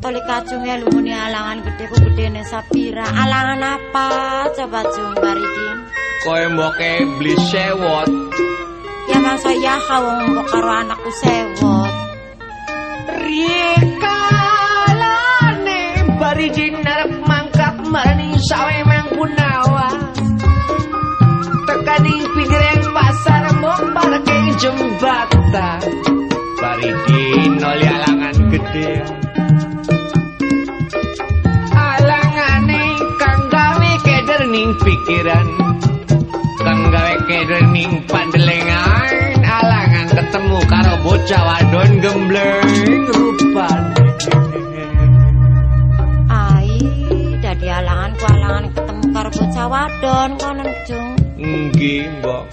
Toli kacungnya lumuni alangan gede ku gedene sapira. Alangan apa coba Jung Baridin? Koe mboke beli sewot. Ya masa ya kawong mbok karo anakku sewot. Rikalane Baridin arep mangkat marani sawe mangkunawa. Tekaning pinggir pasar mok parke jembatan. Baridin oli alangan gede. Alangane kang gawe keder ning pikiran. Kang gawe keder ning pandelengan. Alangan ketemu karo bocah wadon gembleng rupan. Ai, dadi alangan ku alangan ketemu karo bocah wadon kono Jung. Nggih, Mbok.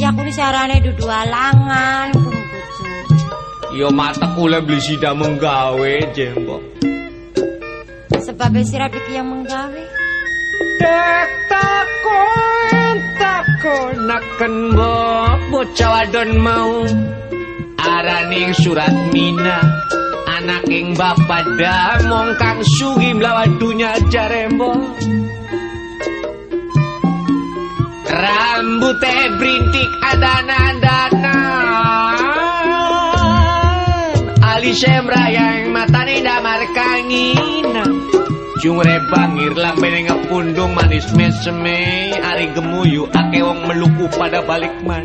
Ya aku disarane dudu alangan ku bojo. Ya mata kula beli sida menggawe, Mbok. Sebab sira iki yang menggawe. Dek takonaken mbok bocah wadon mau araning surat mina anaking bapak damong kang sugi mlawadunya jarembok rambute brintik adana-adana alise mrayang matane damar kanginan Jungre bangir lambene ngepundung manis meseme ari gemuyu ake wong meluku pada balik man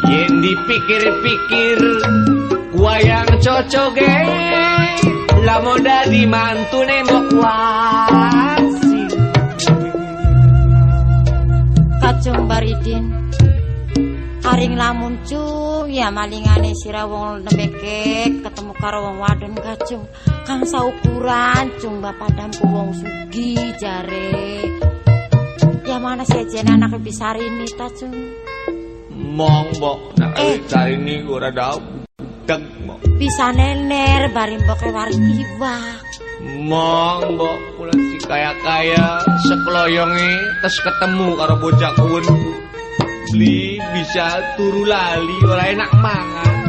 yen dipikir-pikir wayang cocoge lamun dadi mantune mbok wasi Kacung Baridin Aring lamun Cung ya malingane sira wong nembeke ketemu karo wong wadon Kacung kang saukuran Cung bapak dampu wong sugi jare ya mana sejen anak bisa rini ta Cung mong mbok nak carini ora dau deg mbok bisa nener bari mbok wari iwak mong mbok kula si kaya-kaya sekloyonge tes ketemu karo bocah kuwen beli bisa turu lali ora enak mangan